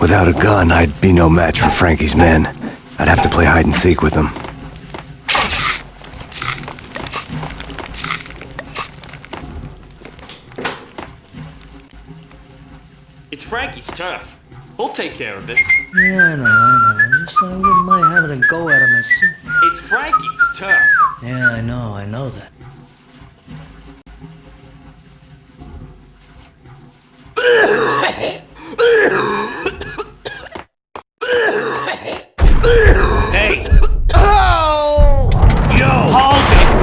Without a gun, I'd be no match for Frankie's men. I'd have to play hide and seek with them. It's Frankie's turf. He'll take care of it. Yeah, I know. Just I wouldn't mind having a go at him myself. It's Frankie's turf. Yeah, I know that. Hey! Yo! Hold it!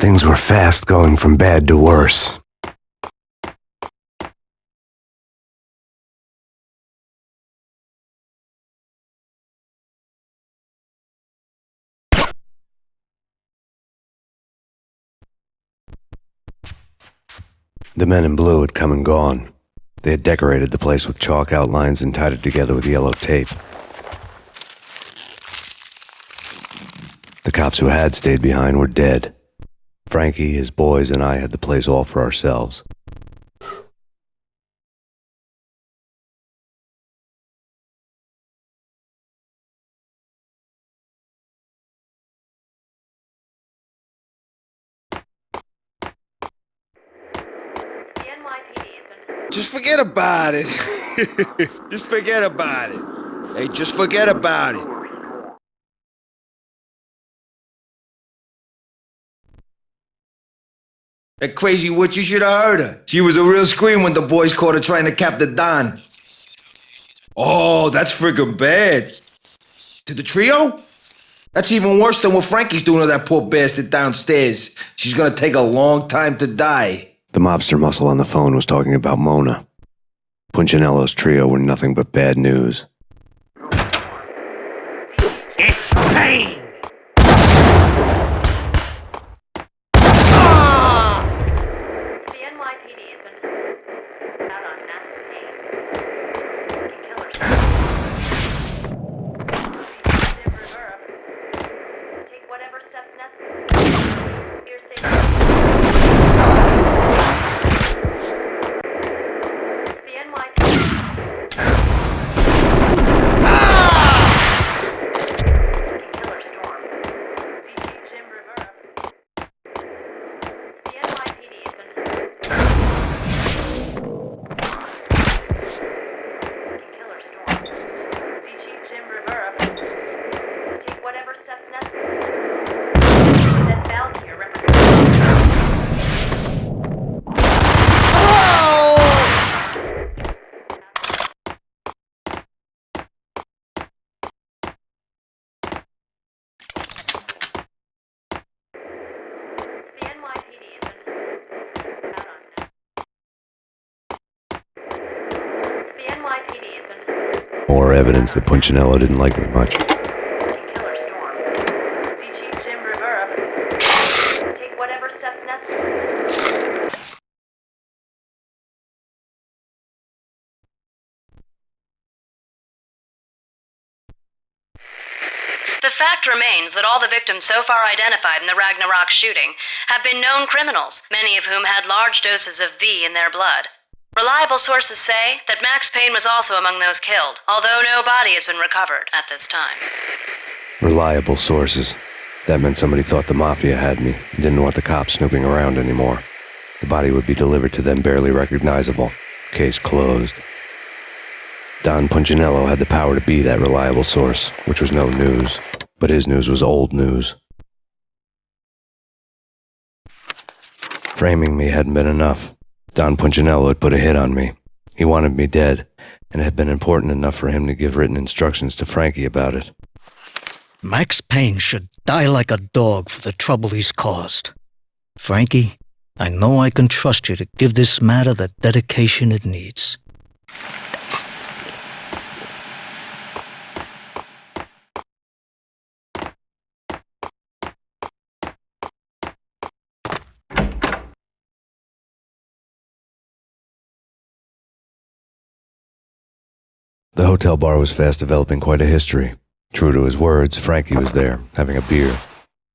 Things were fast going from bad to worse. The men in blue had come and gone. They had decorated the place with chalk outlines and tied it together with yellow tape. The cops who had stayed behind were dead. Frankie, his boys, and I had the place all for ourselves. Just forget about it. Just forget about it. Hey, just forget about it. That crazy witch, you should have heard her. She was a real scream when the boys caught her trying to cap the Don. Oh, that's friggin' bad. To the trio? That's even worse than what Frankie's doing to that poor bastard downstairs. She's gonna take a long time to die. The mobster muscle on the phone was talking about Mona. Punchinello's trio were nothing but bad news. It's Payne! The NYPD has been out on Max Payne. Killers. Take whatever steps necessary. You're safe. The NYPD. Killer storm. BG Jim Rivera. The NYPD has been killer storm. BG Jim Rivera. Take whatever steps necessary. That Valkyr represents. The NYPD has been out on that. The NYPD has been More evidence that Punchinello didn't like me much. killer storm. BG Jim Rivera. Take whatever steps necessary. The fact remains that all the victims so far identified in the Ragnarok shooting have been known criminals, many of whom had large doses of V in their blood. Reliable sources say that Max Payne was also among those killed, although no body has been recovered at this time. Reliable sources. That meant somebody thought the Mafia had me and didn't want the cops snooping around anymore. The body would be delivered to them barely recognizable. Case closed. Don Punchinello had the power to be that reliable source, which was no news. But his news was old news. Framing me hadn't been enough. Don Punchinello had put a hit on me. He wanted me dead, and it had been important enough for him to give written instructions to Frankie about it. Max Payne should die like a dog for the trouble he's caused. Frankie, I know I can trust you to give this matter the dedication it needs. The hotel bar was fast developing quite a history. True to his words, Frankie was there, having a beer.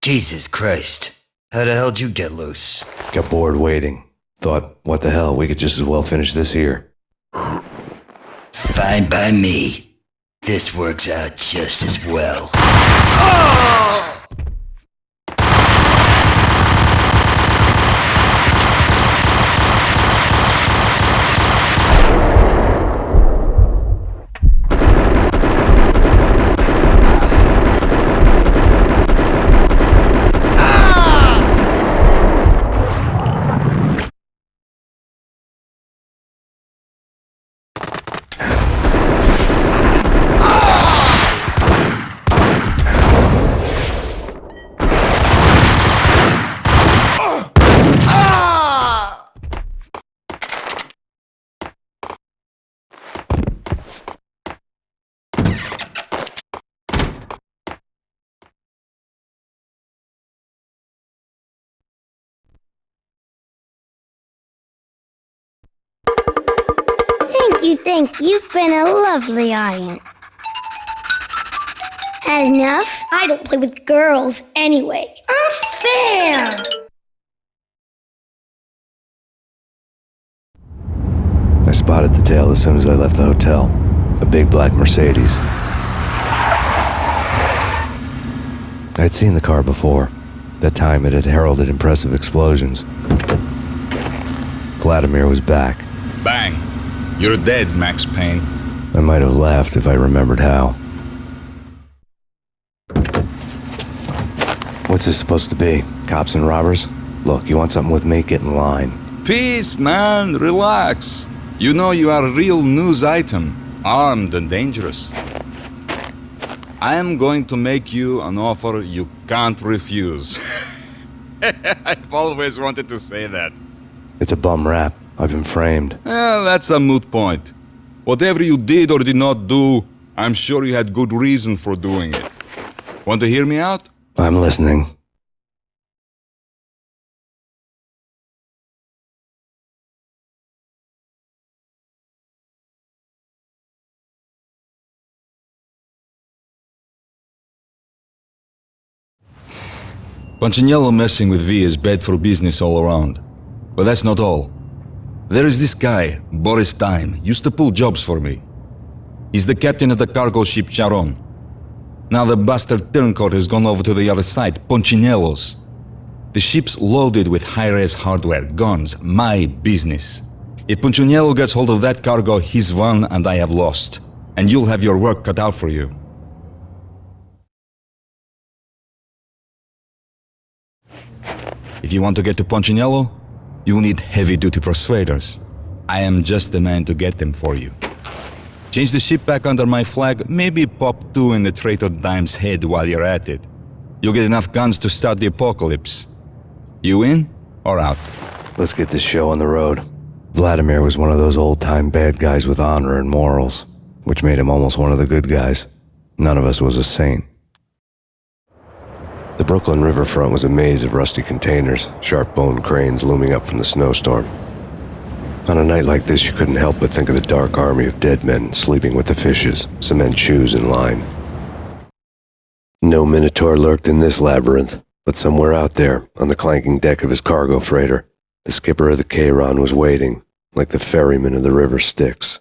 Jesus Christ. How the hell did you get loose? Got bored waiting. Thought, what the hell, we could just as well finish this here. Fine by me. This works out just as well. think you've been a lovely audience. Had enough? I don't play with girls anyway. Unfair! I spotted the tail as soon as I left the hotel. A big black Mercedes. I had seen the car before. That time it had heralded impressive explosions. Vladimir was back. Bang! You're dead, Max Payne. I might have laughed if I remembered how. What's this supposed to be? Cops and robbers? Look, you want something with me? Get in line. Peace, man. Relax. You know you are a real news item. Armed and dangerous. I am going to make you an offer you can't refuse. I've always wanted to say that. It's a bum rap. I've been framed. That's a moot point. Whatever you did or did not do, I'm sure you had good reason for doing it. Want to hear me out? I'm listening. Punchinello messing with V is bad for business all around. But that's not all. There is this guy, Boris Time, used to pull jobs for me. He's the captain of the cargo ship Charon. Now the bastard turncoat has gone over to the other side, Punchinello's. The ship's loaded with high-res hardware, guns, my business. If Punchinello gets hold of that cargo, he's won and I have lost. And you'll have your work cut out for you. If you want to get to Punchinello, you'll need heavy-duty persuaders. I am just the man to get them for you. Change the ship back under my flag, maybe pop 2 in the traitor Dime's head while you're at it. You'll get enough guns to start the apocalypse. You in or out? Let's get this show on the road. Vladimir was one of those old-time bad guys with honor and morals, which made him almost one of the good guys. None of us was a saint. The Brooklyn riverfront was a maze of rusty containers, sharp-boned cranes looming up from the snowstorm. On a night like this, you couldn't help but think of the dark army of dead men sleeping with the fishes, cement shoes in line. No minotaur lurked in this labyrinth, but somewhere out there, on the clanking deck of his cargo freighter, the skipper of the Chiron was waiting, like the ferryman of the river Styx.